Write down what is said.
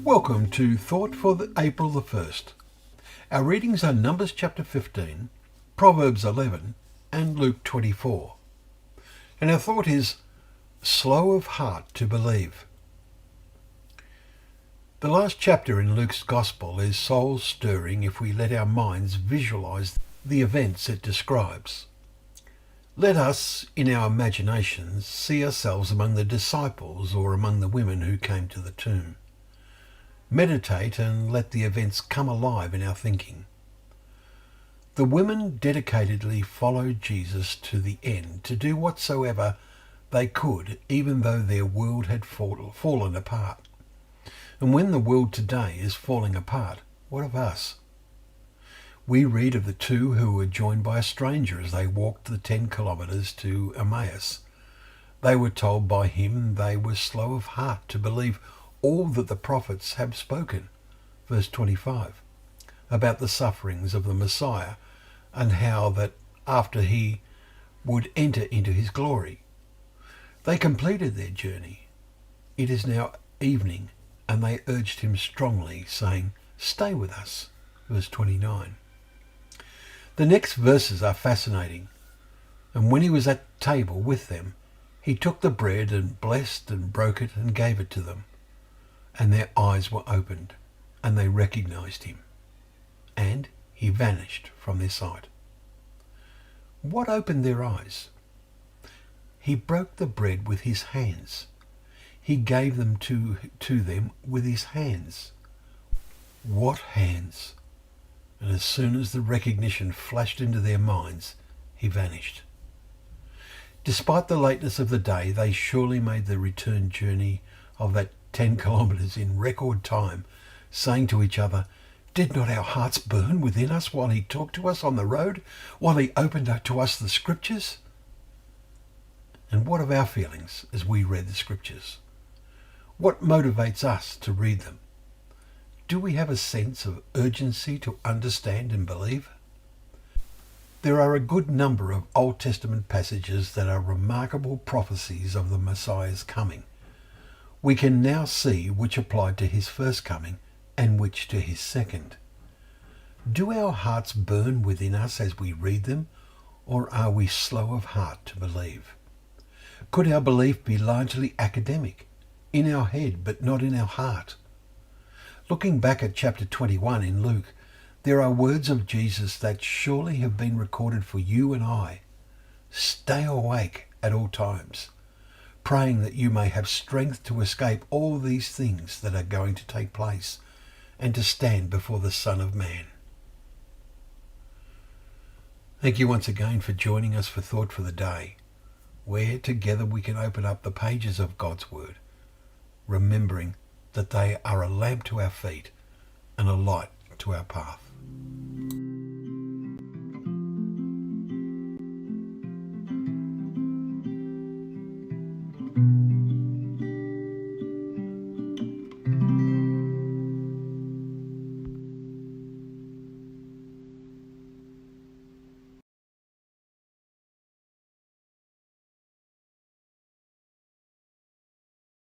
Welcome to Thought for April the 1st. Our readings are Numbers chapter 15, Proverbs 11 and Luke 24. And our thought is, slow of heart to believe. The last chapter in Luke's Gospel is soul-stirring if we let our minds visualise the events it describes. Let us, in our imaginations, see ourselves among the disciples or among the women who came to the tomb. Meditate and let the events come alive in our thinking. The women dedicatedly followed Jesus to the end to do whatsoever they could, even though their world had fallen apart. And when the world today is falling apart, what of us? We read of the two who were joined by a stranger as they walked the 10 kilometres to Emmaus. They were told by him they were slow of heart to believe all that the prophets have spoken, verse 25, about the sufferings of the Messiah and how that after he would enter into his glory. They completed their journey. It is now evening, and they urged him strongly, saying, "Stay with us," verse 29. The next verses are fascinating. And when he was at table with them, he took the bread and blessed and broke it and gave it to them. And their eyes were opened, and they recognized him. And he vanished from their sight. What opened their eyes? He broke the bread with his hands. He gave them to them with his hands. What hands? And as soon as the recognition flashed into their minds, he vanished. Despite the lateness of the day, they surely made the return journey of that 10 kilometres in record time, saying to each other, "Did not our hearts burn within us while he talked to us on the road, while he opened up to us the scriptures?" And what of our feelings as we read the scriptures? What motivates us to read them? Do we have a sense of urgency to understand and believe? There are a good number of Old Testament passages that are remarkable prophecies of the Messiah's coming. We can now see which applied to his first coming and which to his second. Do our hearts burn within us as we read them, or are we slow of heart to believe? Could our belief be largely academic, in our head but not in our heart? Looking back at chapter 21 in Luke, there are words of Jesus that surely have been recorded for you and I. Stay awake at all times, praying that you may have strength to escape all these things that are going to take place and to stand before the Son of Man. Thank you once again for joining us for Thought for the Day, where together we can open up the pages of God's Word, remembering that they are a lamp to our feet and a light to our path.